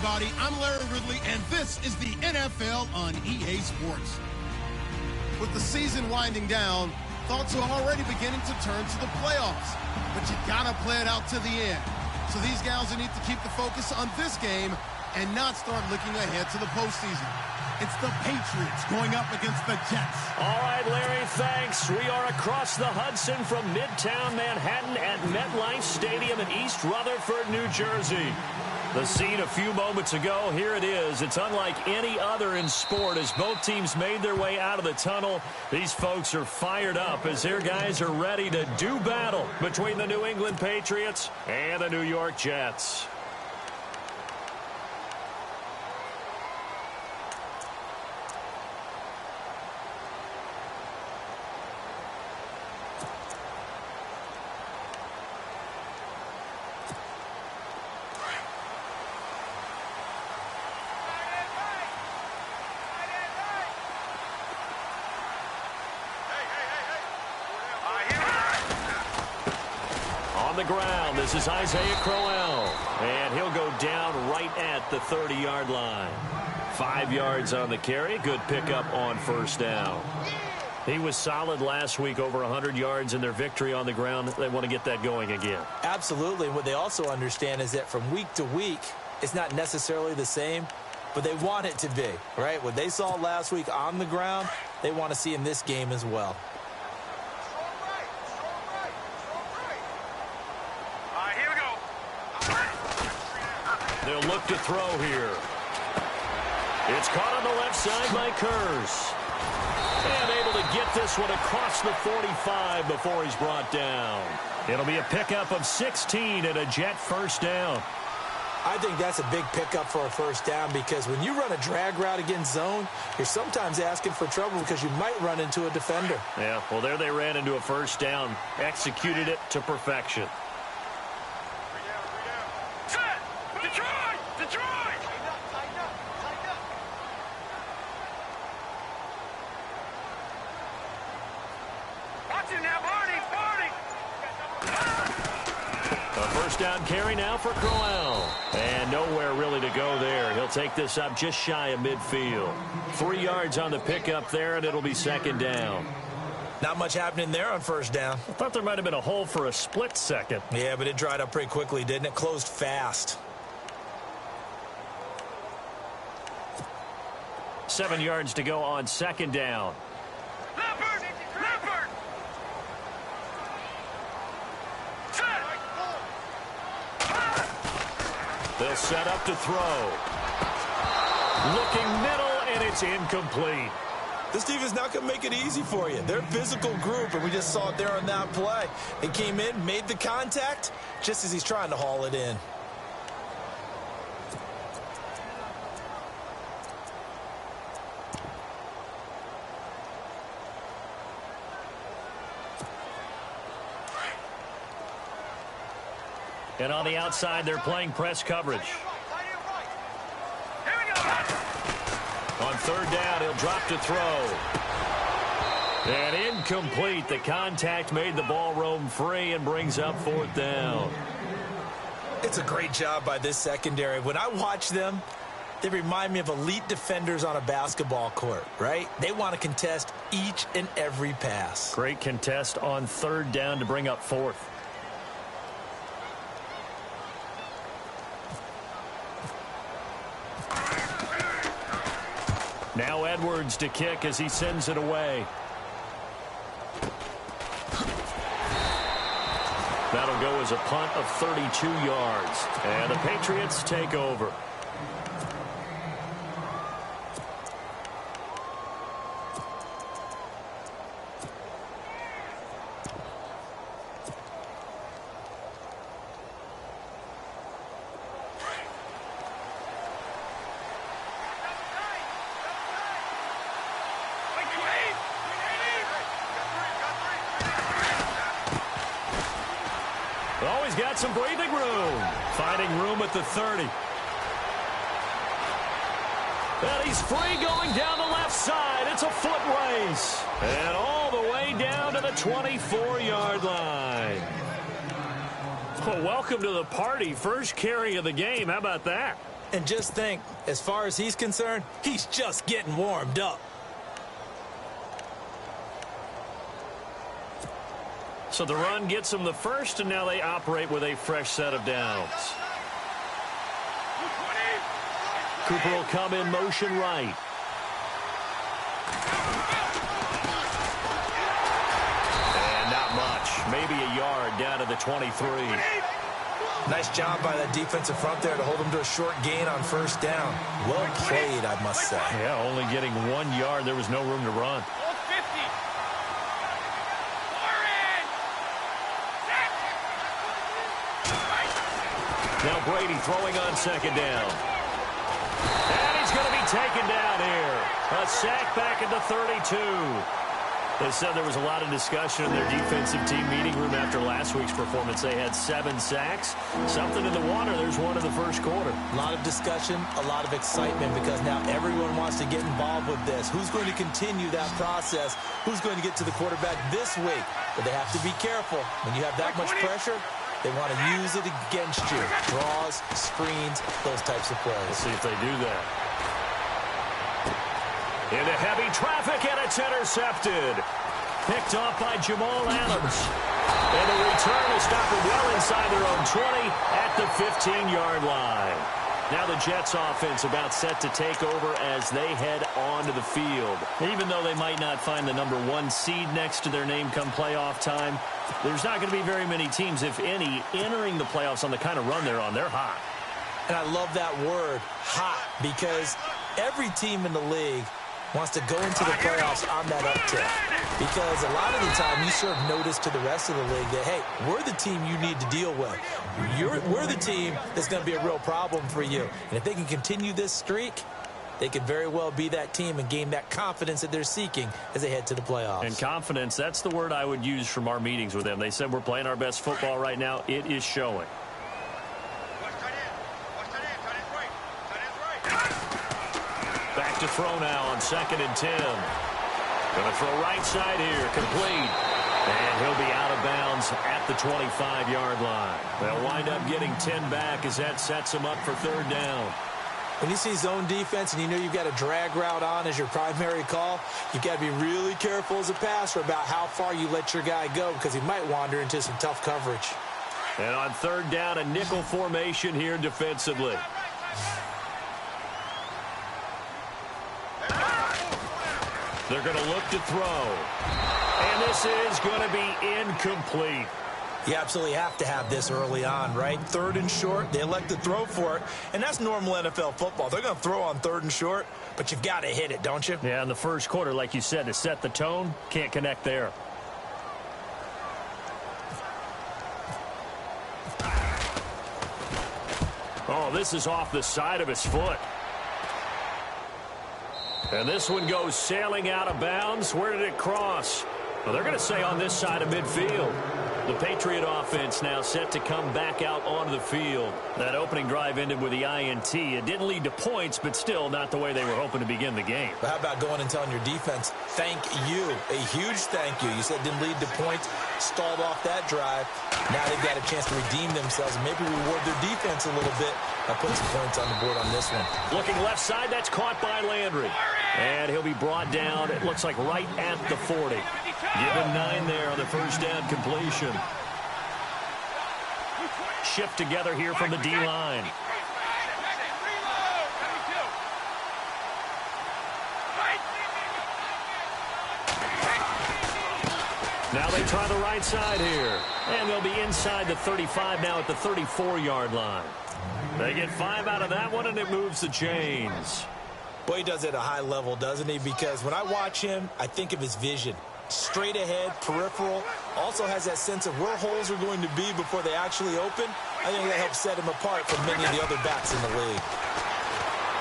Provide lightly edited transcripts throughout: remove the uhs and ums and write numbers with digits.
everybody. I'm Larry Ridley, and this is the NFL on EA Sports. With the season winding down, thoughts are already beginning to turn to the playoffs. But you gotta play it out to the end. So these guys will need to keep the focus on this game and not start looking ahead to the postseason. It's the Patriots going up against the Jets. All right, Larry, thanks. We are across the Hudson from Midtown Manhattan at MetLife Stadium in East Rutherford, New Jersey. The scene a few moments ago, here it is. It's unlike any other in sport as both teams made their way out of the tunnel. These folks are fired up as their guys are ready to do battle between the New England Patriots and the New York Jets. On the ground, this is Isaiah Crowell, and he'll go down right at the 30-yard line. 5 yards on the carry, good pickup on first down. He was solid last week, over 100 yards in their victory on the ground. They want to get that going again. Absolutely. What they also understand is that from week to week, it's not necessarily the same, but they want it to be, right? What they saw last week on the ground, they want to see in this game as well. They'll look to throw here. It's caught on the left side by Kurz. And able to get this one across the 45 before he's brought down. It'll be a pickup of 16 and a Jet first down. I think that's a big pickup for a first down because when you run a drag route against zone, you're sometimes asking for trouble because you might run into a defender. Yeah, well, there they ran into a first down. Executed it to perfection. Down carry now for Crowell. And nowhere really to go there. He'll take this up just shy of midfield. 3 yards on the pickup there, and it'll be second down. Not much happening there on first down. I thought there might have been a hole for a split second. Yeah, but it dried up pretty quickly, didn't it? Closed fast. 7 yards to go on second down. They'll set up to throw. Looking middle, and it's incomplete. This defense not going to make it easy for you. They're a physical group, and we just saw it there on that play. They came in, made the contact, just as he's trying to haul it in. And on the outside, they're playing press coverage. On third down, he'll drop to throw. And incomplete. The contact made the ball roam free and brings up fourth down. It's a great job by this secondary. When I watch them, they remind me of elite defenders on a basketball court, right? They want to contest each and every pass. Great contest on third down to bring up fourth. Now Edwards to kick as he sends it away. That'll go as a punt of 32 yards. And the Patriots take over. Always got some breathing room. Finding room at the 30. And he's free going down the left side. It's a foot race. And all the way down to the 24-yard line. Well, welcome to the party. First carry of the game. How about that? And just think, as far as he's concerned, he's just getting warmed up. So the run gets them the first, and now they operate with a fresh set of downs. Cooper will come in motion right. And not much. Maybe a yard down to the 23. Nice job by that defensive front there to hold him to a short gain on first down. Well played, I must say. Yeah, only getting 1 yard. There was no room to run. Now Brady throwing on second down. And he's going to be taken down here. A sack back at the 32. They said there was a lot of discussion in their defensive team meeting room after last week's performance. They had 7 sacks. Something in the water. There's one in the first quarter. A lot of discussion, a lot of excitement, because now everyone wants to get involved with this. Who's going to continue that process? Who's going to get to the quarterback this week? But they have to be careful. When you have that much pressure, they want to use it against you. Draws, screens, those types of plays. Let's see if they do that. Into heavy traffic, and it's intercepted. Picked off by Jamal Adams. And the return will stop it well inside their own 20 at the 15-yard line. Now the Jets offense about set to take over as they head onto the field. Even though they might not find the number 1 seed next to their name come playoff time, there's not going to be very many teams, if any, entering the playoffs on the kind of run they're on. They're hot. And I love that word, hot, because every team in the league wants to go into the playoffs on that uptick. Because a lot of the time you serve notice to the rest of the league that, hey, we're the team you need to deal with. We're the team that's going to be a real problem for you. And if they can continue this streak, they could very well be that team and gain that confidence that they're seeking as they head to the playoffs. And confidence, that's the word I would use from our meetings with them. They said we're playing our best football right now. It is showing. Back to throw now on 2nd and 10. Going to throw right side here, complete. And he'll be out of bounds at the 25-yard line. They'll wind up getting 10 back as that sets them up for 3rd down. When you see zone defense and you know you've got a drag route on as your primary call, you've got to be really careful as a passer about how far you let your guy go, because he might wander into some tough coverage. And on 3rd down, a nickel formation here defensively. They're going to look to throw. And this is going to be incomplete. You absolutely have to have this early on, right? 3rd and short, they elect to throw for it, and that's normal NFL football. They're going to throw on 3rd and short, but you've got to hit it, don't you? Yeah, in the first quarter, like you said, to set the tone, can't connect there. Oh, this is off the side of his foot. And this one goes sailing out of bounds. Where did it cross? Well, they're going to say on this side of midfield. The Patriot offense now set to come back out onto the field. That opening drive ended with the INT. It didn't lead to points, but still not the way they were hoping to begin the game. But how about going and telling your defense, thank you, a huge thank you. You said it didn't lead to points, stalled off that drive. Now they've got a chance to redeem themselves and maybe reward their defense a little bit by putting some points on the board on this one. Looking left side, that's caught by Landry. And he'll be brought down, it looks like right at the 40. Give him 9 there on the first down completion. Shift together here from the D-line. Now they try the right side here. And they'll be inside the 35 now at the 34-yard line. They get 5 out of that one, and it moves the chains. Boy, he does it at a high level, doesn't he? Because when I watch him, I think of his vision. Straight ahead, peripheral, also has that sense of where holes are going to be before they actually open. I think that helps set him apart from many of the other backs in the league.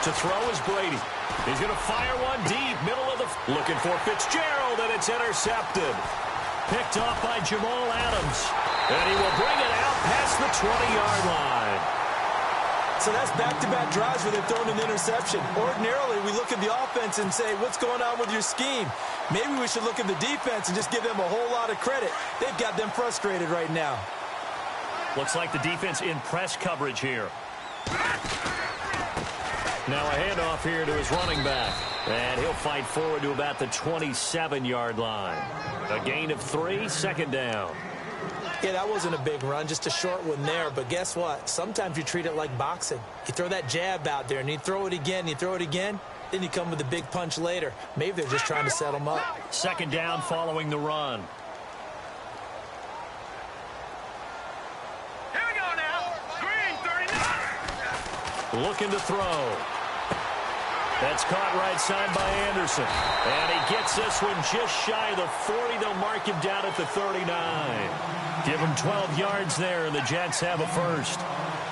To throw is Brady. He's going to fire one deep, middle of the... Looking for Fitzgerald, and it's intercepted. Picked off by Jamal Adams. And he will bring it out past the 20-yard line. So that's back-to-back drives where they've thrown an interception. Ordinarily, we look at the offense and say, what's going on with your scheme? Maybe we should look at the defense and just give them a whole lot of credit. They've got them frustrated right now. Looks like the defense in press coverage here. Now a handoff here to his running back. And he'll fight forward to about the 27-yard line. A gain of 3, second down. Yeah, that wasn't a big run, just a short one there. But guess what? Sometimes you treat it like boxing. You throw that jab out there, and you throw it again, you throw it again, then you come with a big punch later. Maybe they're just trying to set them up. Second down following the run. Here we go now. Green, 39. Looking to throw. That's caught right side by Anderson. And he gets this one just shy of the 40. They'll mark him down at the 39. Give him 12 yards there, and the Jets have a first.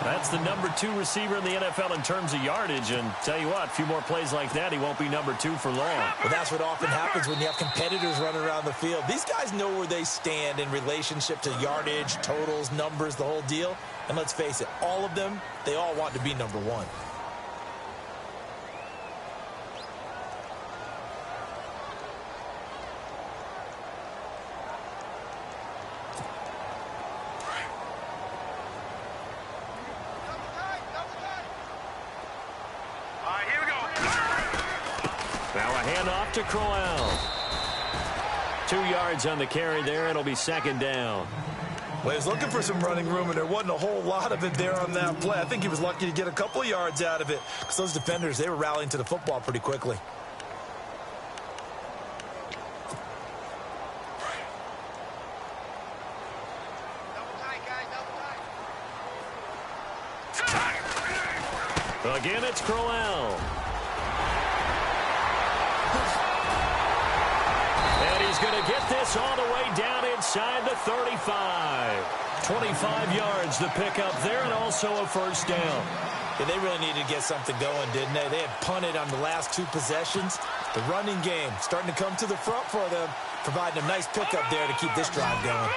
That's the number 2 receiver in the NFL in terms of yardage. And tell you what, a few more plays like that, he won't be number 2 for long. Well, that's what often happens when you have competitors running around the field. These guys know where they stand in relationship to yardage, totals, numbers, the whole deal. And let's face it, all of them, they all want to be number 1. To Crowell. 2 yards on the carry there. It'll be second down. Well, he was looking for some running room, and there wasn't a whole lot of it there on that play. I think he was lucky to get a couple of yards out of it because those defenders, they were rallying to the football pretty quickly. Again, it's Crowell. He's going to get this all the way down inside the 35. 25 yards to pick up there and also a first down. Yeah, they really needed to get something going, didn't they? They had punted on the last 2 possessions. The running game starting to come to the front for them, providing a nice pickup there to keep this drive going.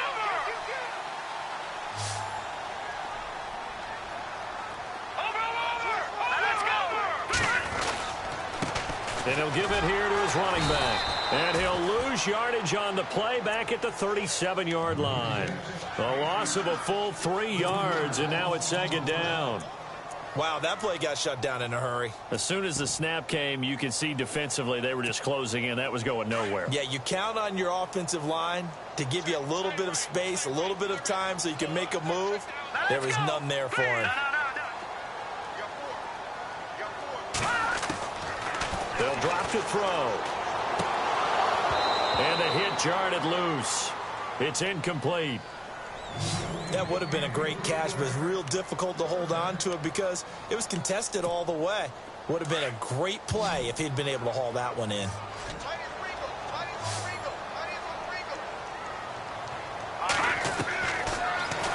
And he'll give it here to his running back. And he'll lose yardage on the play back at the 37-yard line. A loss of a full 3 yards, and now it's second down. Wow, that play got shut down in a hurry. As soon as the snap came, you could see defensively they were just closing in. That was going nowhere. Yeah, you count on your offensive line to give you a little bit of space, a little bit of time so you can make a move. There was none there for him. They'll drop to throw. And the hit jarred it loose. It's incomplete. That would have been a great catch, but it's real difficult to hold on to it because it was contested all the way. Would have been a great play if he'd been able to haul that one in.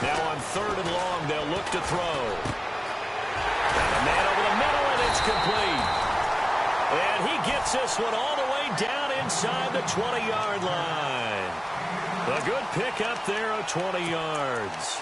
Now on 3rd and long, they'll look to throw. And a man over the middle, and it's complete. And he gets this one all the way down inside the 20-yard line. A good pickup there of 20 yards.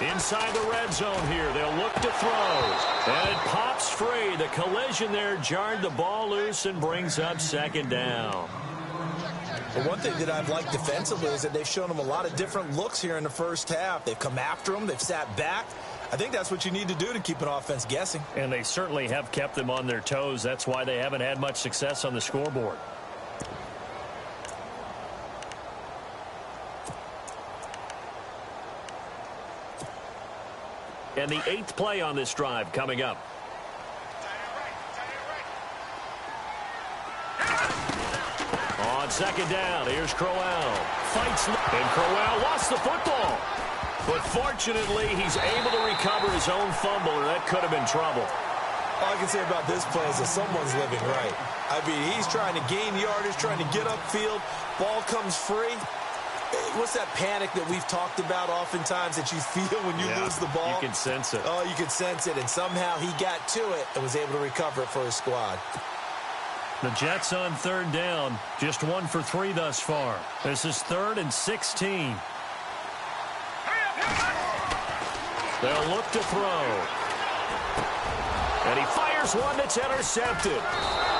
Inside the red zone here. They'll look to throw. And it pops free. The collision there jarred the ball loose and brings up second down. But one thing that I've liked defensively is that they've shown them a lot of different looks here in the first half. They've come after them. They've sat back. I think that's what you need to do to keep an offense guessing. And they certainly have kept them on their toes. That's why they haven't had much success on the scoreboard. And the 8th play on this drive coming up. On second down, here's Crowell. Fights, and Crowell lost the football. But fortunately, he's able to recover his own fumble, or that could have been trouble. All I can say about this play is that someone's living right. I mean, he's trying to gain yardage, trying to get upfield. Ball comes free. What's that panic that we've talked about oftentimes that you feel when you lose the ball? You can sense it. Oh, you can sense it. And somehow he got to it and was able to recover it for his squad. The Jets on 3rd down. Just 1 for 3 thus far. This is 3rd and 16. Hurry up, hurry up. They'll look to throw. And he fires one that's intercepted.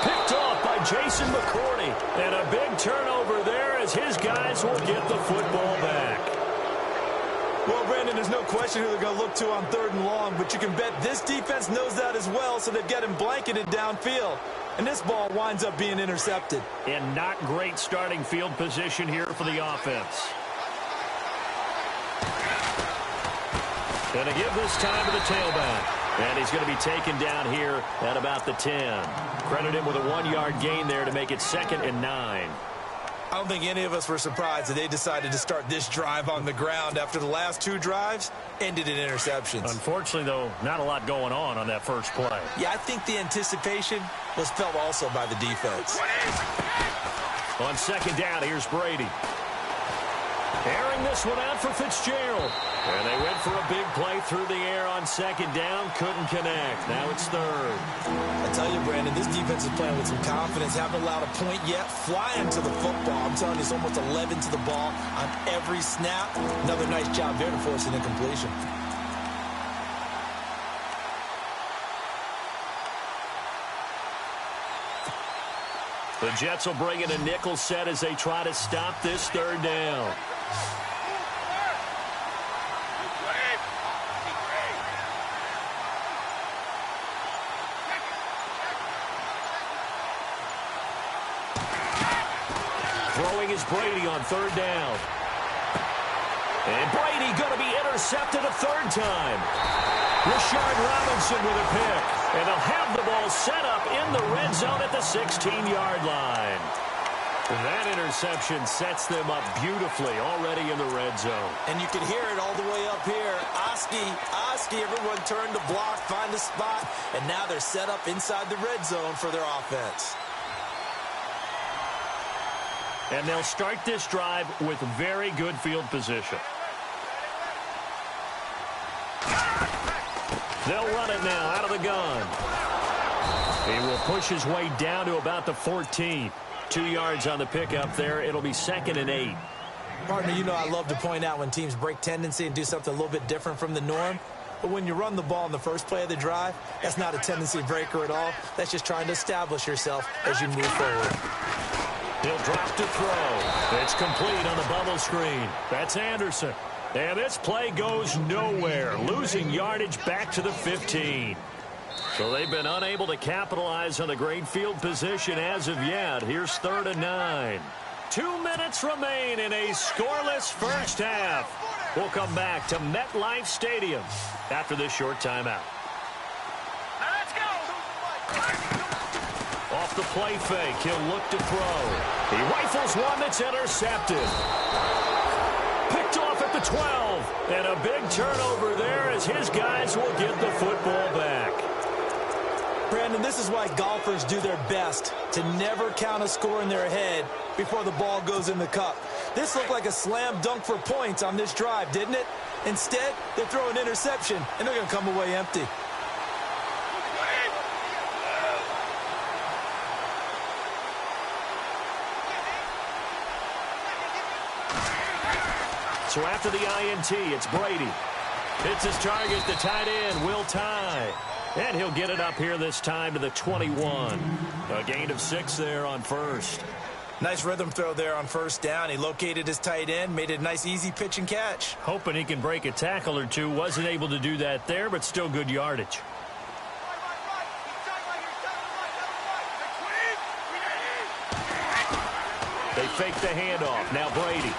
Picked off by Jason McCourty. And a big turnover there as his guys will get the football back. Well, Brandon, there's no question who they're going to look to on 3rd and long, but you can bet this defense knows that as well, so they've got him blanketed downfield. And this ball winds up being intercepted. And not great starting field position here for the offense. Going to give this time to the tailback. And he's going to be taken down here at about the 10. Credit him with a 1-yard gain there to make it 2nd and 9. I don't think any of us were surprised that they decided to start this drive on the ground after the last 2 drives ended in interceptions. Unfortunately, though, not a lot going on that first play. Yeah, I think the anticipation was felt also by the defense. On 2nd down, here's Brady. Airing this one out for Fitzgerald. And they went for a big play through the air on 2nd down. Couldn't connect. Now it's 3rd. I tell you, Brandon, this defense is playing with some confidence. Haven't allowed a point yet. Flying to the football. I'm telling you, it's almost 11 to the ball on every snap. Another nice job there to force an incompletion. The Jets will bring in a nickel set as they try to stop this 3rd down. Throwing is Brady on 3rd down. And Brady going to be intercepted a 3rd time. Rashard Robinson with a pick. And they'll have the ball set up in the red zone at the 16-yard line. That interception sets them up beautifully already in the red zone. And you can hear it all the way up here. Oski, everyone turned to block, find a spot, and now they're set up inside the red zone for their offense. And they'll start this drive with very good field position. They'll run it now out of the gun. He will push his way down to about the 14. 2 yards on the pickup there. It'll be 2nd and 8. Partner, you know I love to point out when teams break tendency and do something a little bit different from the norm. But when you run the ball in the first play of the drive, that's not a tendency breaker at all. That's just trying to establish yourself as you move forward. He'll drop to throw. It's complete on the bubble screen. That's Anderson. And this play goes nowhere, losing yardage back to the 15. So they've been unable to capitalize on the great field position as of yet. Here's 3rd and 9. 2 minutes remain in a scoreless first half. We'll come back to MetLife Stadium after this short timeout. Let's go. Off the play fake, he'll look to throw. He rifles one that's intercepted. Picked off at the 12. And a big turnover there as his guys will get the football back. Brandon, this is why golfers do their best to never count a score in their head before the ball goes in the cup. This looked like a slam dunk for points on this drive, didn't it? Instead, they throw an interception, and they're going to come away empty. So after the INT, it's Brady. Hits his target, the tight end, Will Tye. And he'll get it up here this time to the 21. A gain of 6 there on 1st. Nice rhythm throw there on 1st down. He located his tight end, made it a nice easy pitch and catch. Hoping he can break a tackle or two. Wasn't able to do that there, but still good yardage. They fake the handoff. Now Brady.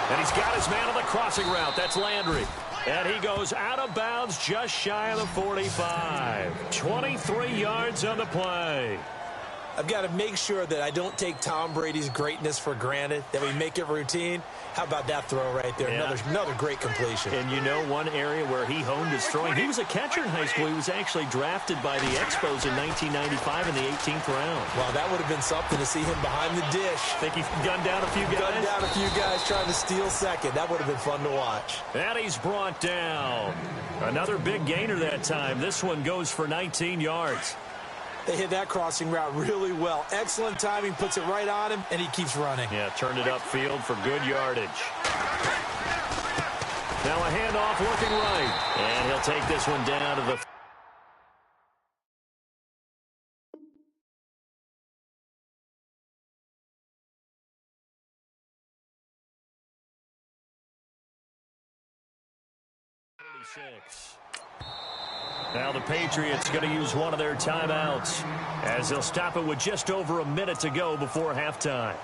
And he's got his man on the crossing route. That's Landry. And he goes out of bounds just shy of the 45. 23 yards on the play. I've got to make sure that I don't take Tom Brady's greatness for granted, that we make it routine. How about that throw right there? Yeah. Another great completion. And you know one area where he honed his throwing, he was a catcher in high school. He was actually drafted by the Expos in 1995 in the 18th round. Wow, that would have been something to see him behind the dish. Think he gunned down a few guys? Gunned down a few guys trying to steal second. That would have been fun to watch. And he's brought down. Another big gainer that time. This one goes for 19 yards. They hit that crossing route really well. Excellent timing, puts it right on him, and he keeps running. Yeah, turned it upfield for good yardage. Now a handoff looking right. And he'll take this one down to the 46. Now the Patriots going to use one of their timeouts as they'll stop it with just over a minute to go before halftime.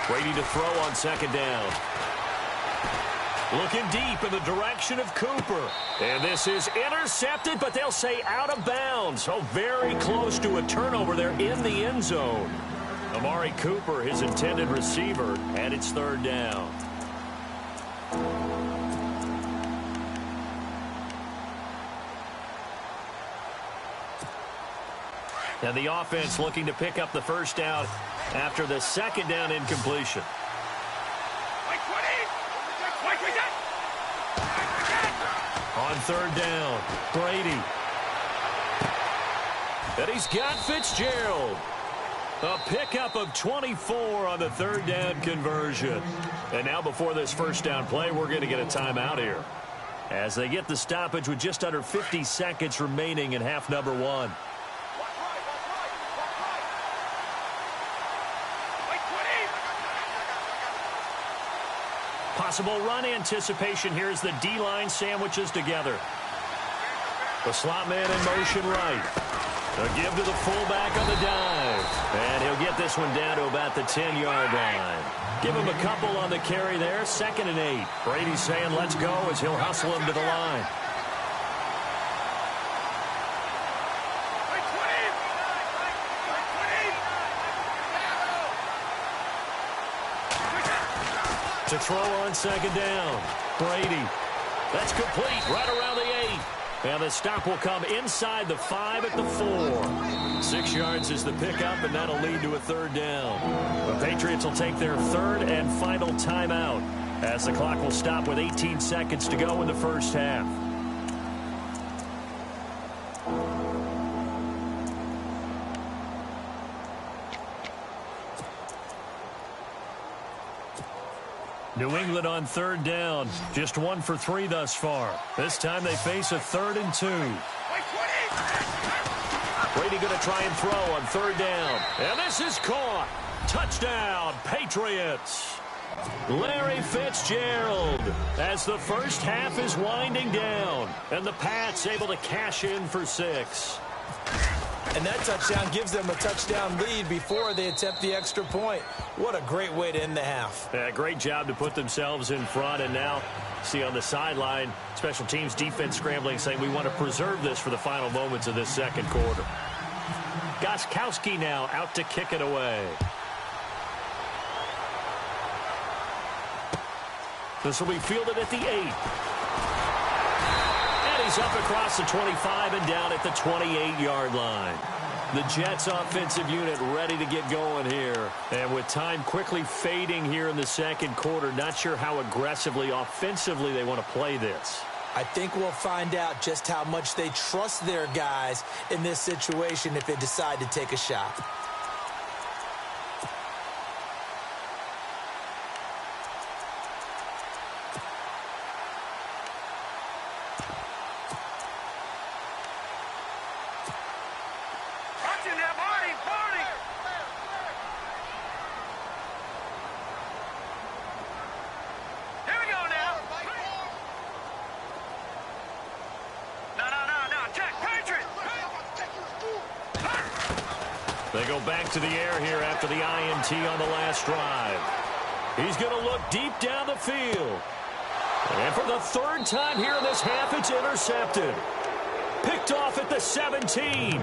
Brady to throw on second down. Looking deep in the direction of Cooper. And this is intercepted, but they'll say out of bounds. So very close to a turnover there in the end zone. Amari Cooper, his intended receiver, and it's third down. And the offense looking to pick up the first down after the second down incompletion. On third down, Brady. And he's got Fitzgerald. A pickup of 24 on the third down conversion. And now before this first down play, we're going to get a timeout here, as they get the stoppage with just under 50 seconds remaining in half number one. Possible run anticipation here as the D-line sandwiches together. The slot man in motion right. A give to the fullback on the dive. And he'll get this one down to about the 10-yard line. Give him a couple on the carry there. 2nd and 8. Brady's saying let's go as he'll hustle him to the line. To throw on second down. Brady. That's complete right around the 8. And the stop will come inside the 5 at the 4. 6 yards is the pickup, and that'll lead to a third down. The Patriots will take their third and final timeout as the clock will stop with 18 seconds to go in the first half. New England on third down. Just 1 for 3 thus far. This time they face a 3rd and 2. Brady going to try and throw on third down. And this is caught. Touchdown, Patriots. Larry Fitzgerald as the first half is winding down. And the Pats able to cash in for 6. And that touchdown gives them a touchdown lead before they attempt the extra point. What a great way to end the half. Yeah, great job to put themselves in front. And now, see on the sideline, special teams defense scrambling, saying we want to preserve this for the final moments of this second quarter. Gostkowski now out to kick it away. This will be fielded at the 8. He's up across the 25 and down at the 28-yard line. The Jets offensive unit ready to get going here. And with time quickly fading here in the second quarter, not sure how aggressively, offensively they want to play this. I think we'll find out just how much they trust their guys in this situation if they decide to take a shot. They go back to the air here after the INT on the last drive. He's going to look deep down the field. And for the 3rd time here in this half, it's intercepted. Picked off at the 17.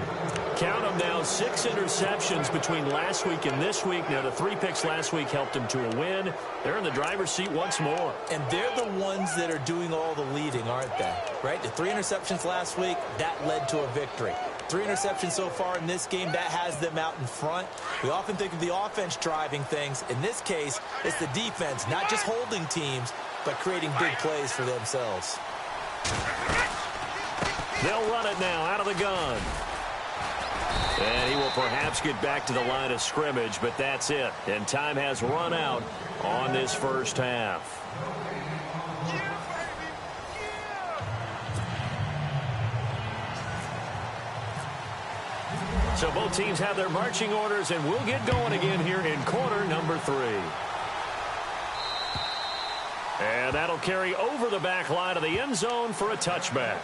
Count them now, 6 interceptions between last week and this week. Now, the 3 picks last week helped them to a win. They're in the driver's seat once more. And they're the ones that are doing all the leading, aren't they? Right? The 3 interceptions last week, that led to a victory. 3 interceptions so far in this game. That has them out in front. We often think of the offense driving things. In this case, it's the defense, not just holding teams, but creating big plays for themselves. They'll run it now out of the gun. And he will perhaps get back to the line of scrimmage, but that's it. And time has run out on this first half. So both teams have their marching orders, and we'll get going again here in quarter number 3. And that'll carry over the back line of the end zone for a touchback.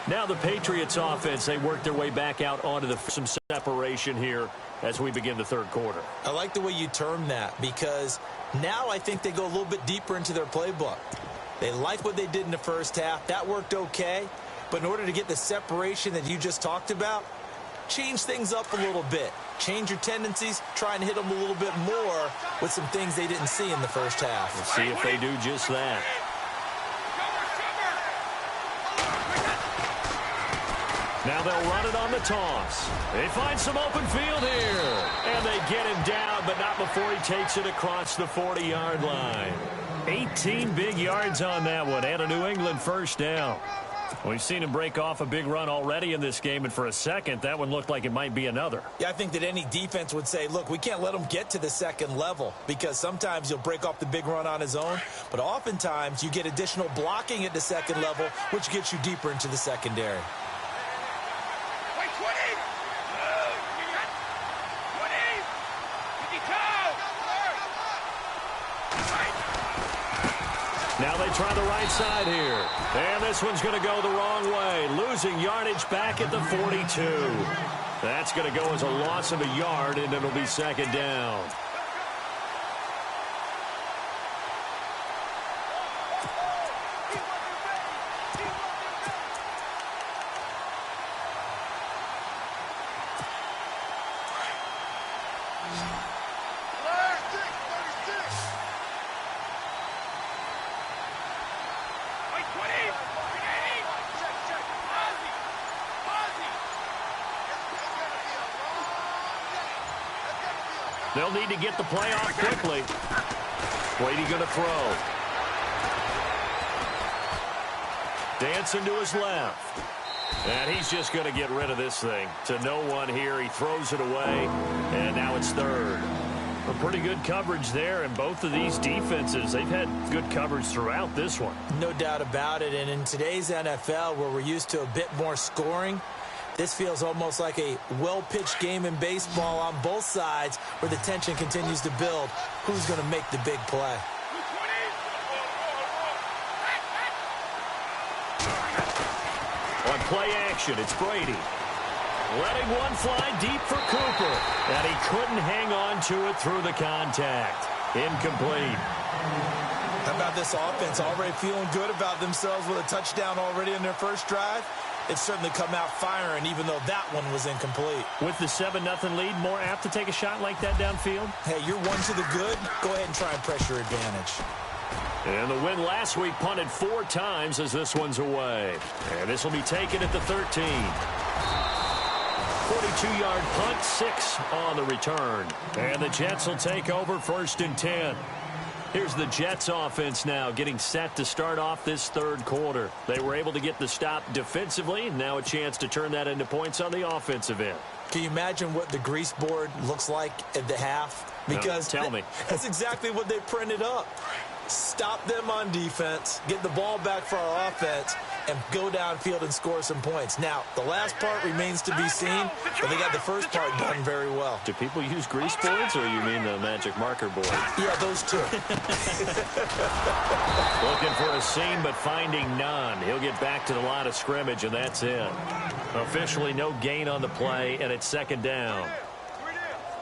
Now the Patriots offense, they work their way back out onto some separation here as we begin the third quarter. I like the way you term that, because now I think they go a little bit deeper into their playbook. They like what they did in the first half. That worked okay. But in order to get the separation that you just talked about, change things up a little bit. Change your tendencies, try and hit them a little bit more with some things they didn't see in the first half. Let's see if they do just that. Now they'll run it on the toss. They find some open field here. And they get him down, but not before he takes it across the 40-yard line. 18 big yards on that one, and a New England first down. We've seen him break off a big run already in this game, and for a second, that one looked like it might be another. Yeah, I think that any defense would say, look, we can't let him get to the second level, because sometimes he'll break off the big run on his own, but oftentimes you get additional blocking at the second level, which gets you deeper into the secondary. Now they try the right side here. And this one's going to go the wrong way. Losing yardage back at the 42. That's going to go as a loss of a yard, and it'll be second down. They'll need to get the play off quickly. Brady going to throw. Dancing to his left. And he's just going to get rid of this thing. To no one here. He throws it away. And now it's third. A pretty good coverage there. And both of these defenses, they've had good coverage throughout this one. No doubt about it. And in today's NFL, where we're used to a bit more scoring, this feels almost like a well-pitched game in baseball on both sides where the tension continues to build. Who's going to make the big play? On play action, it's Brady. Letting one fly deep for Cooper. And he couldn't hang on to it through the contact. Incomplete. How about this offense already feeling good about themselves with a touchdown already in their first drive? It's certainly come out firing, even though that one was incomplete. With the 7-0 lead, more apt to take a shot like that downfield? Hey, you're one to the good. Go ahead and try and press your advantage. And the win last week punted 4 times as this one's away. And this will be taken at the 13. 42-yard punt, 6 on the return. And the Jets will take over 1st and 10. Here's the Jets offense now getting set to start off this third quarter. They were able to get the stop defensively. Now a chance to turn that into points on the offensive end. Can you imagine what the grease board looks like at the half? Because tell me. That's exactly what they printed up. Stop them on defense, get the ball back for our offense, and go downfield and score some points. Now, the last part remains to be seen, but they got the first part done very well. Do people use grease boards, or you mean the magic marker board? Yeah, those two. Looking for a seam, but finding none. He'll get back to the line of scrimmage, and that's it. Officially no gain on the play, and it's second down.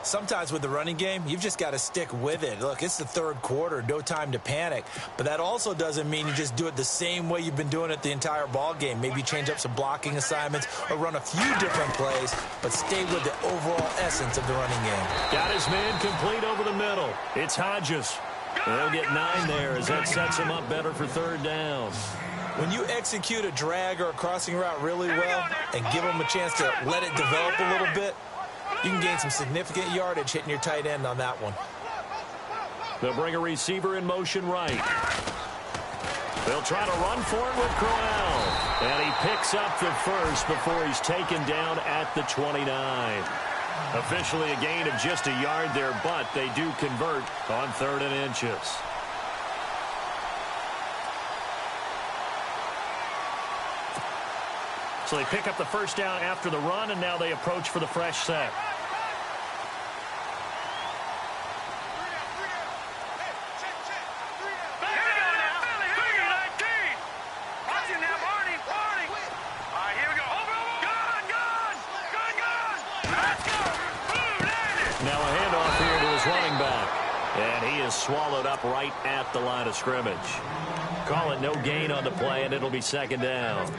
Sometimes with the running game, you've just got to stick with it. Look, it's the third quarter, no time to panic. But that also doesn't mean you just do it the same way you've been doing it the entire ball game. Maybe change up some blocking assignments or run a few different plays, but stay with the overall essence of the running game. Got his man complete over the middle. It's Hodges. They'll get 9 there as that sets him up better for third down. When you execute a drag or a crossing route really well and give them a chance to let it develop a little bit, you can gain some significant yardage hitting your tight end on that one. They'll bring a receiver in motion right. They'll try to run for it with Crowell. And he picks up the first before he's taken down at the 29. Officially a gain of just a yard there, but they do convert on 3rd and inches. So they pick up the first down after the run, and now they approach for the fresh set. Swallowed up right at the line of scrimmage. Call it no gain on the play, and it'll be 2nd down.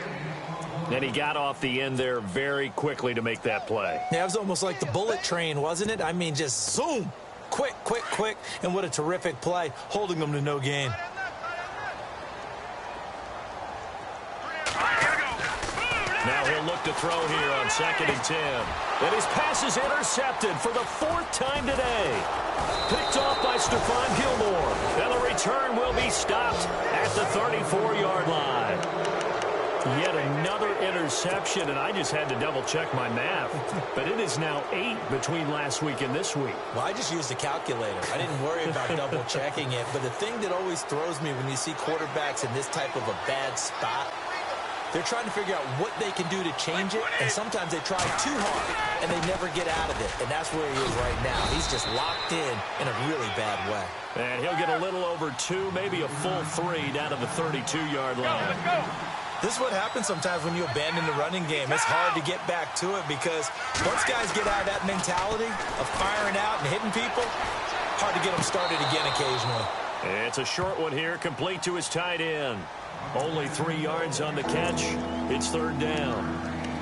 And he got off the end there very quickly to make that play. Yeah, it was almost like the bullet train, wasn't it? I mean, just zoom. Quick, quick, quick. And what a terrific play, holding them to no gain. Now he'll look to throw here on 2nd and 10. And his pass is intercepted for the 4th time today. Picked off by Stephon Gilmore. And the return will be stopped at the 34-yard line. Yet another interception, and I just had to double-check my math. But it is now 8 between last week and this week. Well, I just used a calculator. I didn't worry about double-checking it. But the thing that always throws me when you see quarterbacks in this type of a bad spot, they're trying to figure out what they can do to change it, and sometimes they try too hard, and they never get out of it. And that's where he is right now. He's just locked in a really bad way. And he'll get a little over 2, maybe a full 3 down to the 32-yard line. This is what happens sometimes when you abandon the running game. It's hard to get back to it because once guys get out of that mentality of firing out and hitting people, hard to get them started again occasionally. It's a short one here, complete to his tight end. Only 3 yards on the catch. It's 3rd down.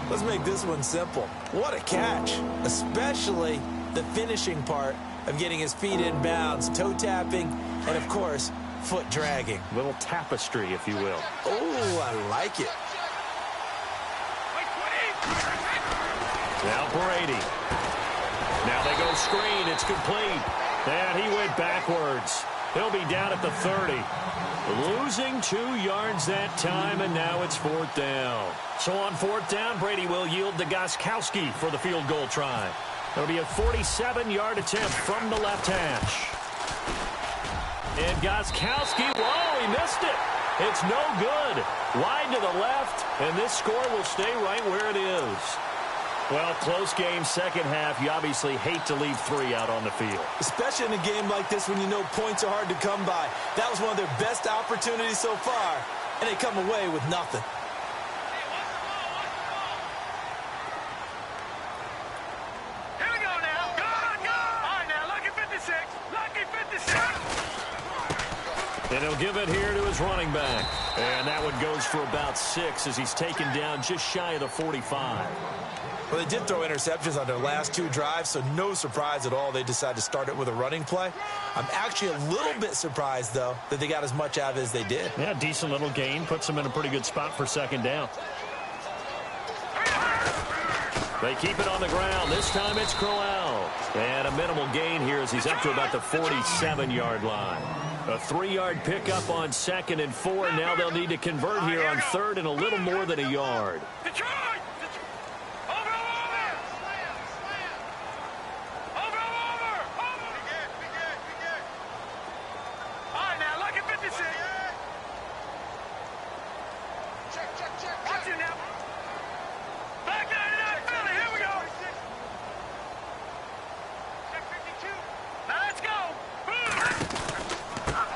Let's make this one simple. What a catch, especially the finishing part of getting his feet in bounds, toe tapping, and, of course, foot dragging. Little tapestry, if you will. Oh, I like it. Now Brady. Now they go screen. It's complete. And he went backwards. He'll be down at the 30. Losing 2 yards that time, and now it's 4th down. So on 4th down, Brady will yield to Gostkowski for the field goal try. It'll be a 47-yard attempt from the left hash. And Gostkowski, whoa, he missed it. It's no good. Wide to the left, and this score will stay right where it is. Well, close game, second half. You obviously hate to leave 3 out on the field. Especially in a game like this when you know points are hard to come by. That was one of their best opportunities so far, and they come away with nothing. Here we go now. Go! All right, now, lucky 56. Lucky 56. And he'll give it here to his running back. And that one goes for about 6 as he's taken down just shy of the 45. Well, they did throw interceptions on their last 2 drives, so no surprise at all they decided to start it with a running play. I'm actually a little bit surprised, though, that they got as much out of it as they did. Yeah, decent little gain. Puts them in a pretty good spot for 2nd down. They keep it on the ground. This time it's Crowell. And a minimal gain here as he's up to about the 47-yard line. A 3-yard pickup on 2nd and 4. Now they'll need to convert here on 3rd and a little more than a yard.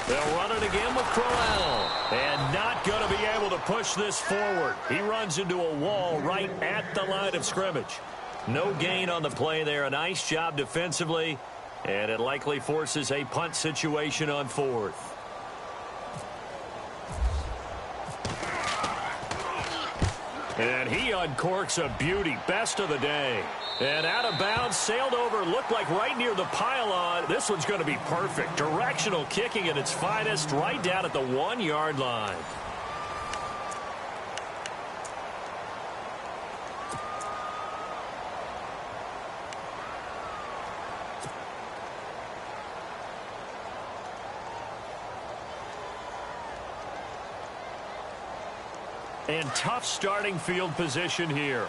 They'll run it again with Crowell. And not going to be able to push this forward. He runs into a wall right at the line of scrimmage. No gain on the play there. A nice job defensively. And it likely forces a punt situation on 4th. And he uncorks a beauty. Best of the day. And out of bounds, sailed over, looked like right near the pylon. This one's going to be perfect. Directional kicking at its finest, right down at the 1-yard line. And tough starting field position here.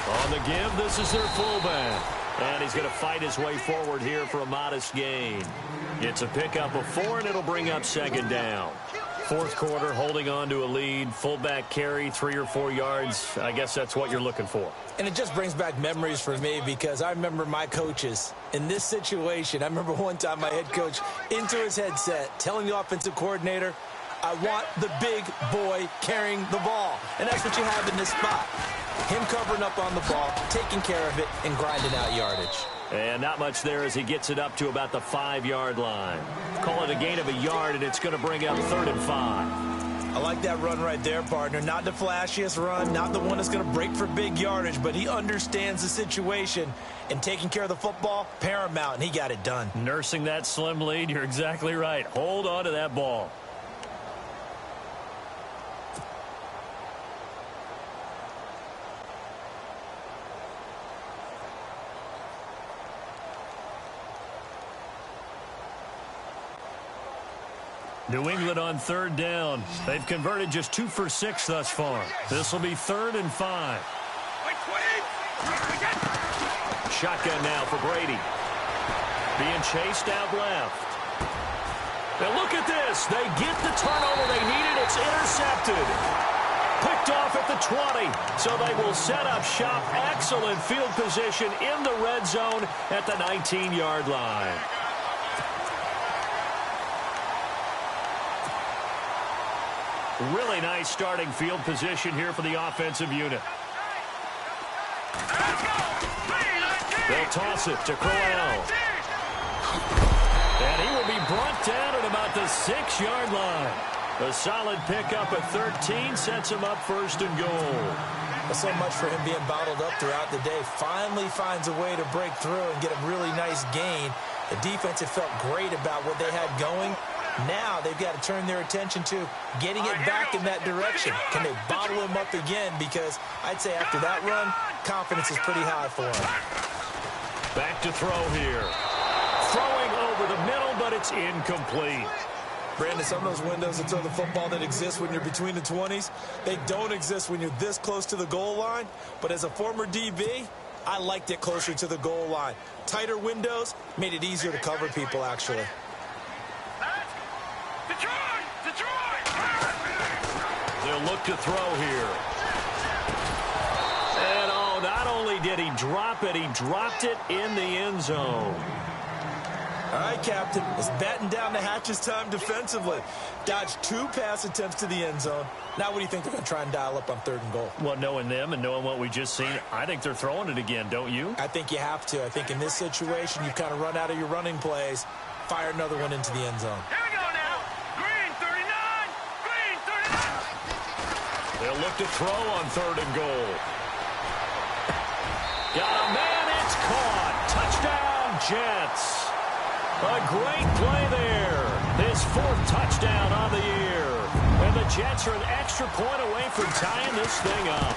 On the give, this is their fullback. And he's going to fight his way forward here for a modest gain. It's a pickup of 4, and it'll bring up second down. Fourth quarter, holding on to a lead. Fullback carry, 3 or 4 yards. I guess that's what you're looking for. And it just brings back memories for me because I remember my coaches in this situation. I remember one time my head coach into his headset telling the offensive coordinator, I want the big boy carrying the ball. And that's what you have in this spot. Him covering up on the ball, taking care of it, and grinding out yardage. And not much there as he gets it up to about the 5-yard line. Call it a gain of a yard, and it's going to bring up 3rd and 5. I like that run right there, partner. Not the flashiest run, not the one that's going to break for big yardage, but he understands the situation, and taking care of the football, paramount, and he got it done. Nursing that slim lead, you're exactly right. Hold on to that ball. New England on 3rd down. They've converted just 2 for 6 thus far. This will be 3rd and 5. Shotgun now for Brady. Being chased out left. Now look at this. They get the turnover they needed. It's intercepted. Picked off at the 20. So they will set up shop. Excellent field position in the red zone at the 19-yard line. Really nice starting field position here for the offensive unit. They'll toss it to Crowell. And he will be brought down at about the 6-yard line. A solid pickup at 13 sets him up 1st and goal. Well, so much for him being bottled up throughout the day. Finally finds a way to break through and get a really nice gain. The defense had felt great about what they had going. Now they've got to turn their attention to getting it back in that direction. Can they bottle him up again? Because I'd say after that run, confidence is pretty high for him. Back to throw here. Throwing over the middle, but it's incomplete. Brandon, some of those windows to throw the football that exist when you're between the 20s, they don't exist when you're this close to the goal line. But as a former DB, I liked it closer to the goal line. Tighter windows made it easier to cover people, actually. They'll look to throw here. And oh, not only did he drop it, he dropped it in the end zone. All right, Captain, it's batten down the hatches time defensively. Dodged 2 pass attempts to the end zone. Now what do you think they're going to try and dial up on 3rd and goal? Well, knowing them and knowing what we just seen, I think they're throwing it again, don't you? I think you have to. I think in this situation, you've kind of run out of your running plays. Fire another one into the end zone. Here we go now. Green 39. Green 39. They'll look to throw on 3rd and goal. Got a man. It's caught. Touchdown, Jets. A great play there. His 4th touchdown on the year. And the Jets are an extra point away from tying this thing up.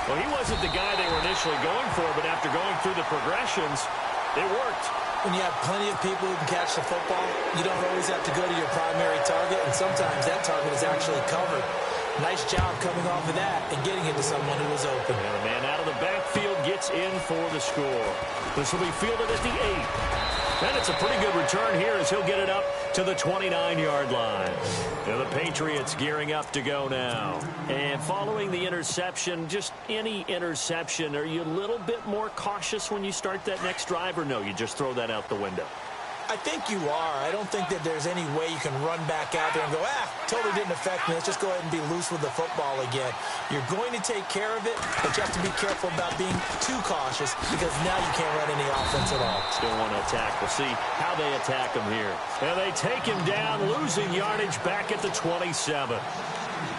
Well, he wasn't the guy they were initially going for, but after going through the progressions, it worked. When you have plenty of people who can catch the football, you don't always have to go to your primary target, and sometimes that target is actually covered. Nice job coming off of that and getting it to someone who was open. And the man out of the backfield gets in for the score. This will be fielded at the 8. And it's a pretty good return here as he'll get it up to the 29-yard line. And the Patriots gearing up to go now. And following the interception, just any interception, are you a little bit more cautious when you start that next drive, or no, you just throw that out the window? I think you are. I don't think that there's any way you can run back out there and go, totally didn't affect me. Let's just go ahead and be loose with the football again. You're going to take care of it, but you have to be careful about being too cautious because now you can't run any offense at all. Still want to attack. We'll see how they attack him here. And they take him down, losing yardage back at the 27.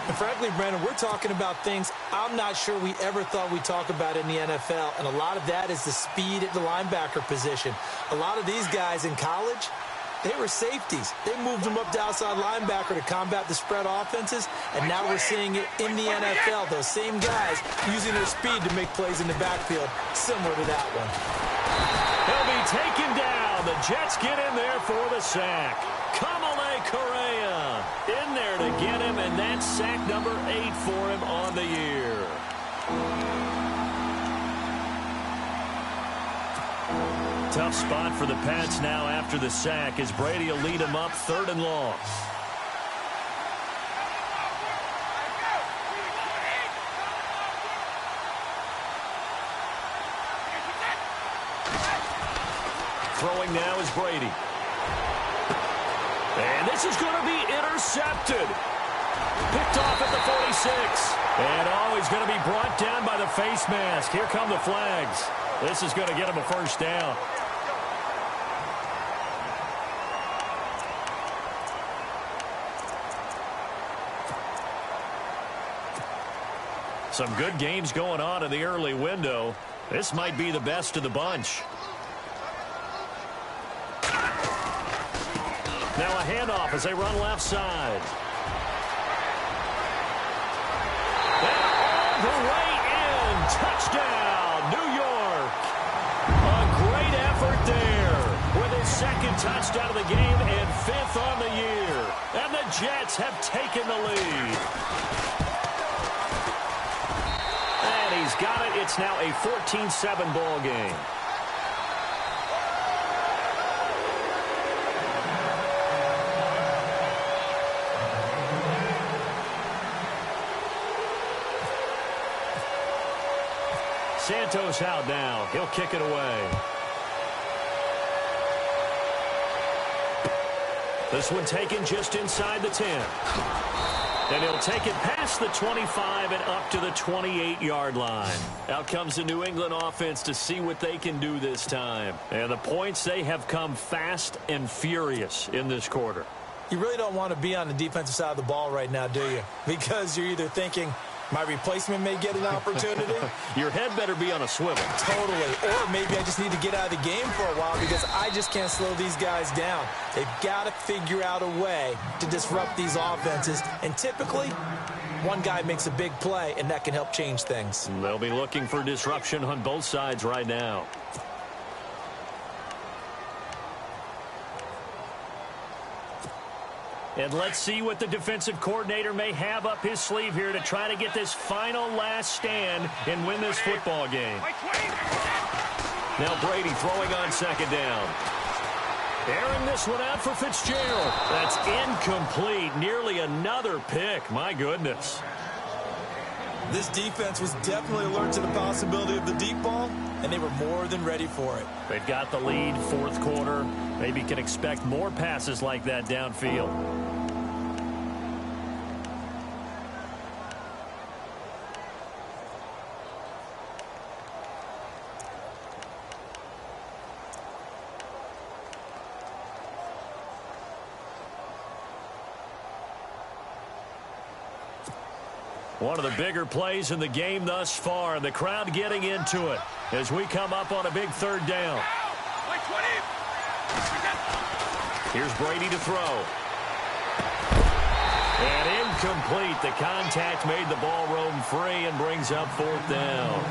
And frankly, Brandon, we're talking about things I'm not sure we ever thought we'd talk about in the NFL, and a lot of that is the speed at the linebacker position. A lot of these guys in college, They were safeties. They moved them up to outside linebacker to combat the spread offenses, and now we're seeing it in the NFL. Those same guys using their speed to make plays in the backfield, similar to that one. He'll be taken down. The Jets get in there for the sack. Kamale Correa in there to get him, and that's sack number 8 for him on the year. Tough spot for the Pats now after the sack as Brady will lead them up 3rd and long. Throwing now is Brady. And this is going to be intercepted. Picked off at the 46. And he's going to be brought down by the face mask. Here come the flags. This is going to get him a first down. Some good games going on in the early window. This might be the best of the bunch. Now a handoff as they run left side. And all the way in. Touchdown, New York. A great effort there with his 2nd touchdown of the game and 5th on the year. And the Jets have taken the lead. And he's got it. It's now a 14-7 ball game. Santos out now. He'll kick it away. This one taken just inside the 10. And he'll take it past the 25 and up to the 28-yard line. Out comes the New England offense to see what they can do this time. And the points, they have come fast and furious in this quarter. You really don't want to be on the defensive side of the ball right now, do you? Because you're either thinking, my replacement may get an opportunity. Your head better be on a swivel. Totally. Or maybe I just need to get out of the game for a while because I just can't slow these guys down. They've got to figure out a way to disrupt these offenses. And typically, one guy makes a big play, and that can help change things. They'll be looking for disruption on both sides right now. And let's see what the defensive coordinator may have up his sleeve here to try to get this final last stand and win this football game. Now Brady throwing on 2nd down. Airing this one out for Fitzgerald. That's incomplete. Nearly another pick. My goodness. This defense was definitely alert to the possibility of the deep ball, and they were more than ready for it. They've got the lead, 4th quarter. Maybe can expect more passes like that downfield. One of the bigger plays in the game thus far, and the crowd getting into it as we come up on a big 3rd down. Here's Brady to throw. And incomplete. The contact made the ball roam free and brings up 4th down.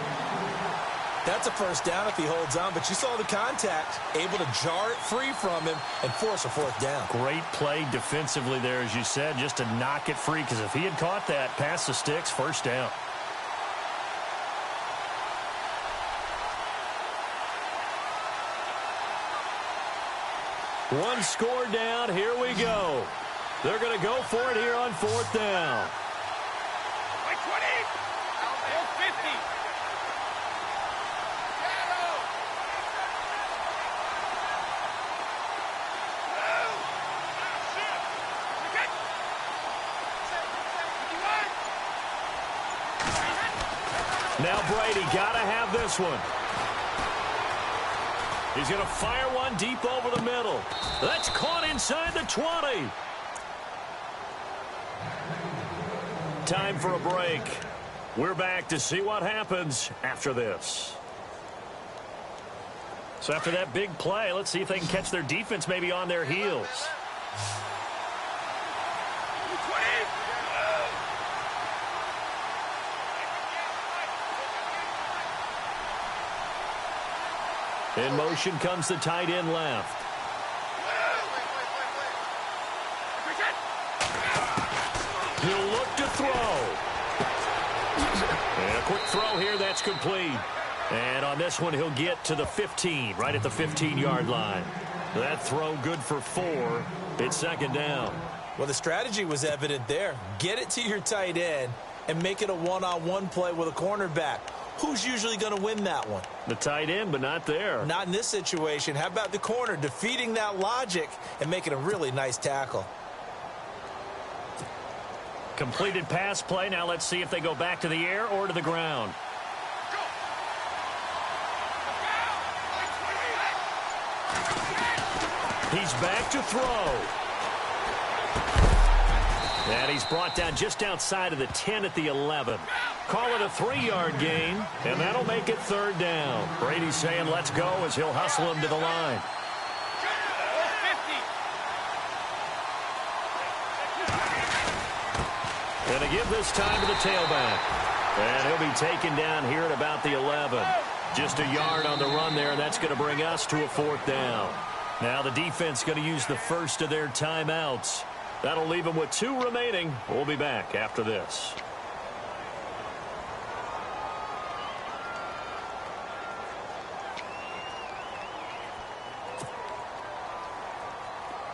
That's a first down if he holds on, but you saw the contact, able to jar it free from him and force a 4th down. Great play defensively there, as you said, just to knock it free, because if he had caught that, past the sticks, 1st down. One score down. Here we go. They're going to go for it here on 4th down. Now Brady got to have this one. He's going to fire one deep over the middle. That's caught inside the 20. Time for a break. We're back to see what happens after this. So after that big play, let's see if they can catch their defense maybe on their heels. In motion comes the tight end left. He'll look to throw. And a quick throw here, that's complete. And on this one, he'll get to the 15, right at the 15-yard line. That throw good for 4. It's second down. Well, the strategy was evident there. Get it to your tight end and make it a one-on-one play with a cornerback. Who's usually going to win that one? The tight end, but not there. Not in this situation. How about the corner defeating that logic and making a really nice tackle? Completed pass play. Now let's see if they go back to the air or to the ground. He's back to throw. And he's brought down just outside of the 10 at the 11. Call it a 3-yard gain, and that'll make it third down. Brady's saying let's go as he'll hustle him to the line. And to give this time to the tailback. And he'll be taken down here at about the 11. Just a yard on the run there, and that's going to bring us to a 4th down. Now the defense going to use the first of their timeouts. That'll leave them with 2 remaining. We'll be back after this.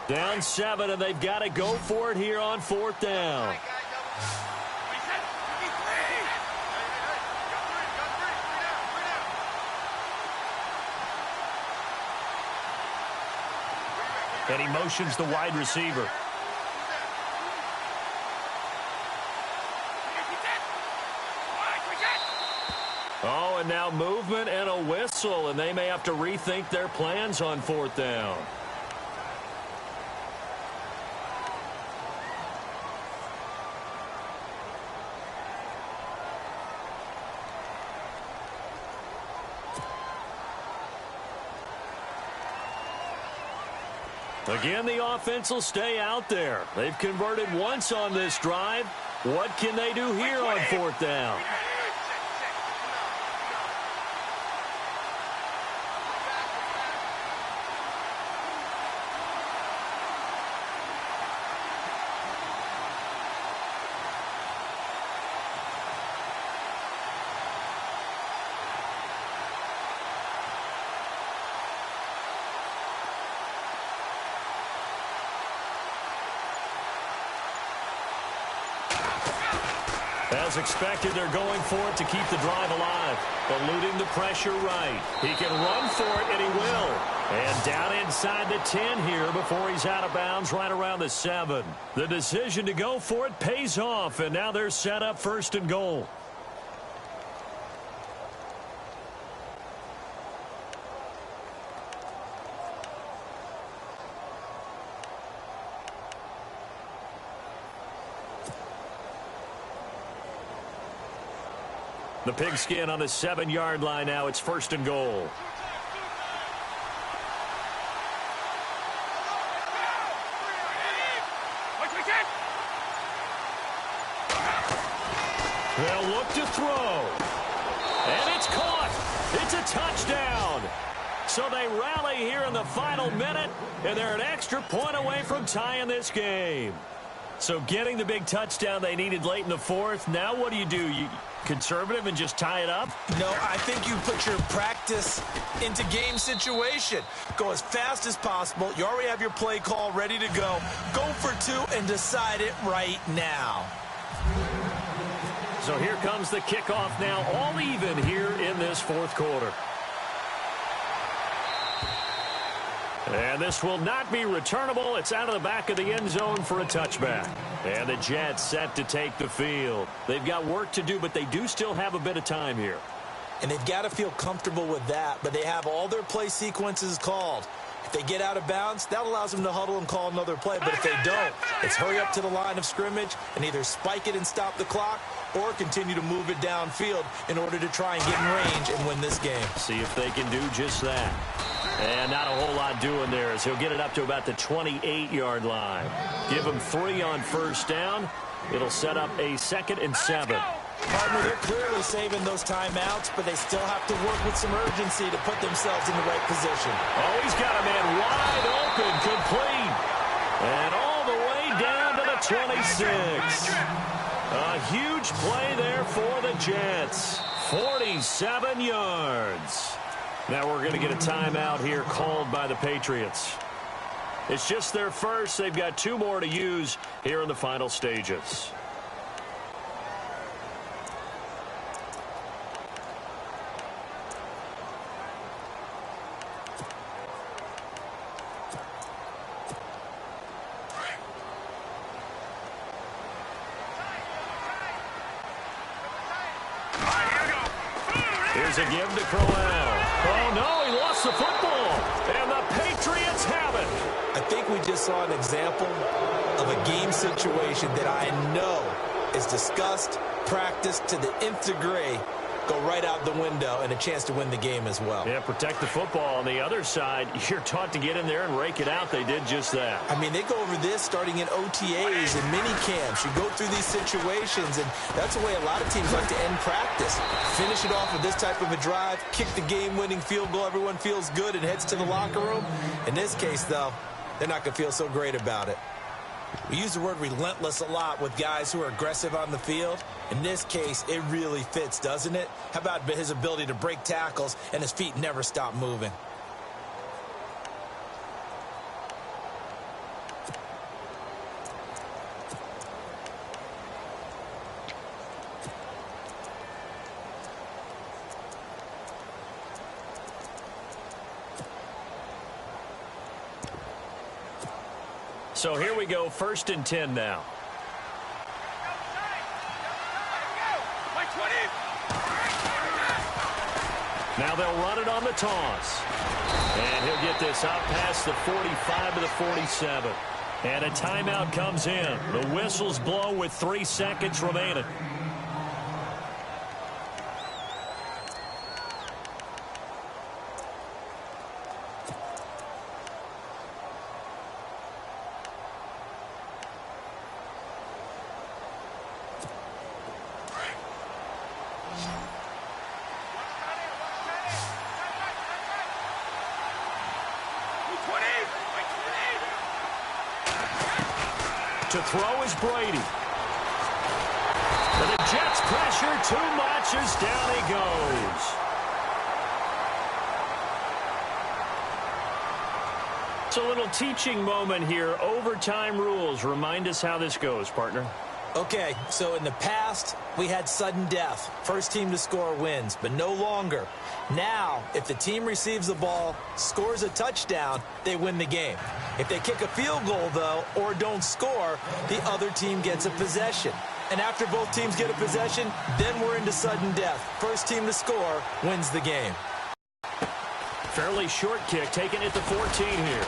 Down 7, and they've got to go for it here on 4th down. And he motions the wide receiver. Oh, and now movement and a whistle, and they may have to rethink their plans on 4th down. Again, the offense will stay out there. They've converted once on this drive. What can they do here on 4th down? As expected, they're going for it to keep the drive alive. Eluding the pressure right. He can run for it, and he will. And down inside the 10 here before he's out of bounds right around the 7. The decision to go for it pays off, and now they're set up 1st and goal. The pigskin on the 7-yard line now. It's 1st and goal. They'll look to throw. And it's caught. It's a touchdown. So they rally here in the final minute, and they're an extra point away from tying this game. So getting the big touchdown they needed late in the 4th. Now what do? You conservative and just tie it up? No, I think you put your practice into game situation. Go as fast as possible. You already have your play call ready to go. Go for 2 and decide it right now. So here comes the kickoff now, all even here in this 4th quarter. And this will not be returnable. It's out of the back of the end zone for a touchback. And the Jets set to take the field. They've got work to do, but they do still have a bit of time here. And they've got to feel comfortable with that, but they have all their play sequences called. If they get out of bounds, that allows them to huddle and call another play. But if they don't, it's hurry up to the line of scrimmage and either spike it and stop the clock or continue to move it downfield in order to try and get in range and win this game. See if they can do just that. And not a whole lot doing there as he'll get it up to about the 28-yard line. Give him 3 on first down. It'll set up a 2nd and 7. Partner, they're clearly saving those timeouts, but they still have to work with some urgency to put themselves in the right position. Oh, he's got a man wide open, complete. And all the way down to the 26. A huge play there for the Jets. 47 yards. Now we're going to get a timeout here called by the Patriots. It's just their first. They've got 2 more to use here in the final stages. Here's a give to Crowell. Oh, no, he lost the football. And the Patriots have it. I think we just saw an example of a game situation that I know is discussed, practiced to the nth degree, go right out the window, and a chance to win the game as well. Yeah, protect the football. On the other side, you're taught to get in there and rake it out. They did just that. I mean, they go over this starting in OTAs and mini camps. You go through these situations, and that's the way a lot of teams like to end practice. Finish it off with this type of a drive, kick the game-winning field goal. Everyone feels good and heads to the locker room. In this case, though, they're not going to feel so great about it. We use the word relentless a lot with guys who are aggressive on the field. In this case, it really fits, doesn't it? How about his ability to break tackles and his feet never stop moving? So here we go, 1st and 10 now. Now they'll run it on the toss. And he'll get this out past the 45 to the 47. And a timeout comes in. The whistles blow with 3 seconds remaining. To throw is Brady. But the Jets pressure too much as down he goes. It's a little teaching moment here. Overtime rules. Remind us how this goes, partner. Okay, so in the past, we had sudden death. First team to score wins, but no longer. Now, if the team receives the ball, scores a touchdown, they win the game. If they kick a field goal, though, or don't score, the other team gets a possession. And after both teams get a possession, then we're into sudden death. First team to score wins the game. Fairly short kick, taken at the 14 here.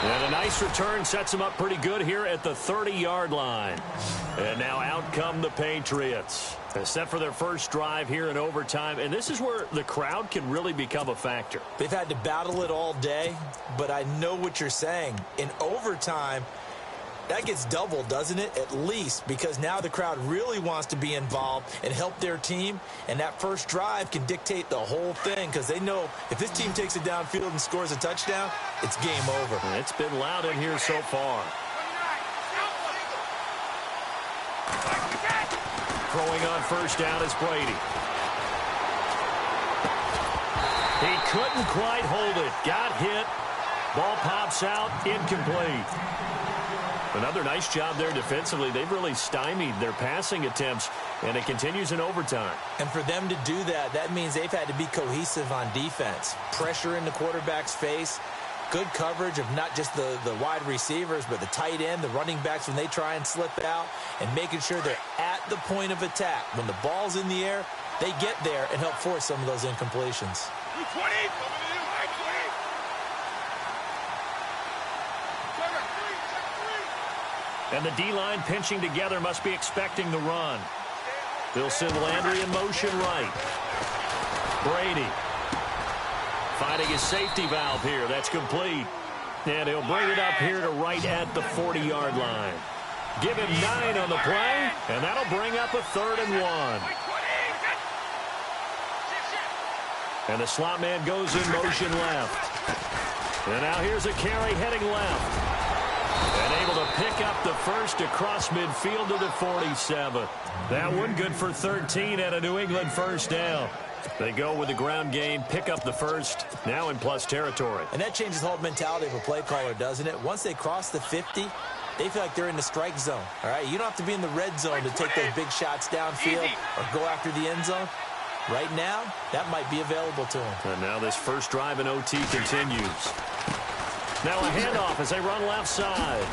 And a nice return sets them up pretty good here at the 30-yard line. And now out come the Patriots. Set for their first drive here in overtime. And this is where the crowd can really become a factor. They've had to battle it all day, but I know what you're saying. In overtime, that gets doubled, doesn't it? At least, because now the crowd really wants to be involved and help their team. And that first drive can dictate the whole thing because they know if this team takes it downfield and scores a touchdown, it's game over. And it's been loud in here so far. Throwing on first down is Brady. He couldn't quite hold it. Got hit. Ball pops out. Incomplete. Another nice job there defensively. They've really stymied their passing attempts, and it continues in overtime. And for them to do that, that means they've had to be cohesive on defense. Pressure in the quarterback's face. Good coverage of not just the wide receivers, but the tight end, the running backs when they try and slip out, and making sure they're at the point of attack. When the ball's in the air, they get there and help force some of those incompletions. And the D-line pinching together must be expecting the run. They'll send Landry in motion right. Brady Finding his safety valve here. That's complete. And he'll bring it up here to right at the 40-yard line. Give him 9 on the play, and that'll bring up a 3rd and 1. And the slot man goes in motion left. And now here's a carry heading left. And able to pick up the first across midfield to the 47. That one good for 13 at a New England first down. They go with the ground game, pick up the first, now in plus territory. And that changes the whole mentality of a play caller, doesn't it? Once they cross the 50, they feel like they're in the strike zone. All right, you don't have to be in the red zone to take those big shots downfield or go after the end zone. Right now, that might be available to them. And now this first drive in OT continues. Now a handoff as they run left side.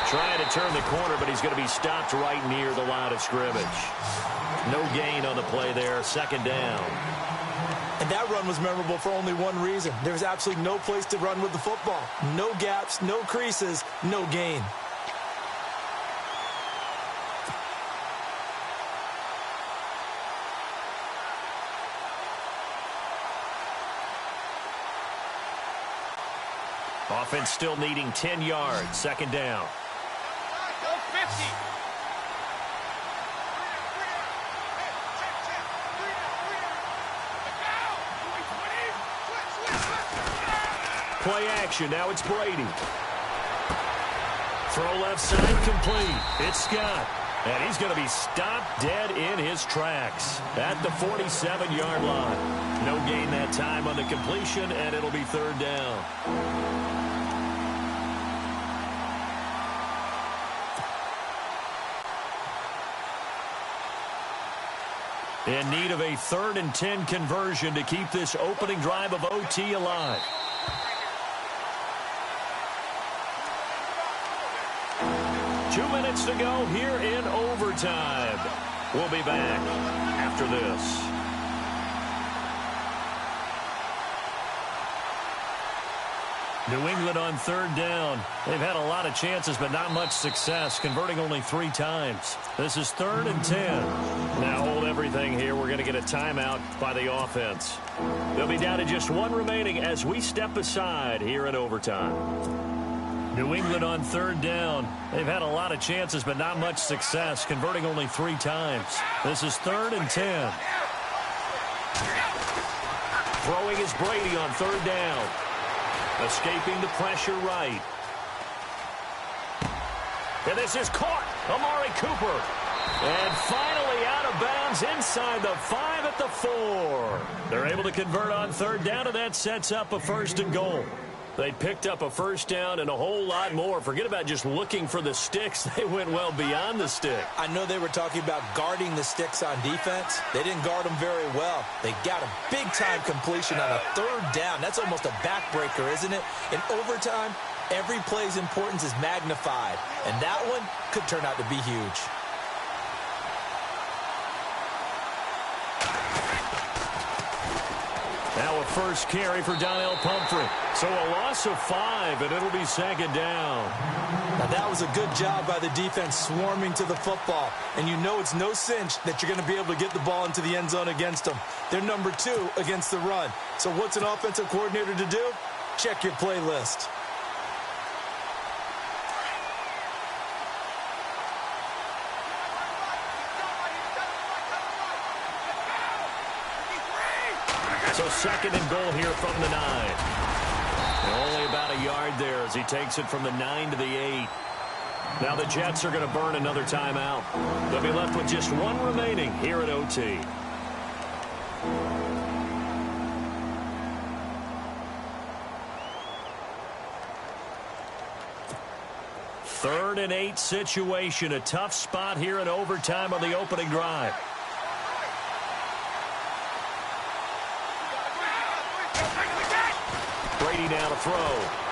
Trying to turn the corner, but he's going to be stopped right near the line of scrimmage. No gain on the play there, 2nd down. And that run was memorable for only one reason. There was absolutely no place to run with the football. No gaps, no creases, no gain. Offense still needing 10 yards, 2nd down. 50. Play action, now it's Brady. Throw left side complete. It's Scott. And he's going to be stopped dead in his tracks at the 47-yard line. No gain that time on the completion, and it'll be 3rd down. In need of a 3rd and 10 conversion to keep this opening drive of OT alive. Two minutes to go here in overtime. We'll be back after this. New England on 3rd down. They've had a lot of chances, but not much success, converting only 3 times. This is 3rd and 10. Now hold everything here. We're going to get a timeout by the offense. They'll be down to just 1 remaining as we step aside here in overtime. New England on 3rd down. They've had a lot of chances, but not much success, converting only 3 times. This is 3rd and 10. Throwing is Brady on 3rd down. Escaping the pressure right. And this is caught. Amari Cooper. And finally out of bounds inside the 5 at the 4. They're able to convert on 3rd down, and that sets up a 1st and goal. They picked up a 1st down and a whole lot more. Forget about just looking for the sticks. They went well beyond the stick. I know they were talking about guarding the sticks on defense. They didn't guard them very well. They got a big-time completion on a 3rd down. That's almost a backbreaker, isn't it? In overtime, every play's importance is magnified. And that one could turn out to be huge. Now a first carry for Donnell Pumphrey. So a loss of 5, and it'll be 2nd down. Now that was a good job by the defense swarming to the football. And you know it's no cinch that you're going to be able to get the ball into the end zone against them. They're number 2 against the run. So what's an offensive coordinator to do? Check your playlist. So 2nd and goal here from the 9. And only about a yard there as he takes it from the 9 to the 8. Now the Jets are going to burn another timeout. They'll be left with just 1 remaining here at OT. Third and 8 situation. A tough spot here in overtime on the opening drive. Brady now to throw.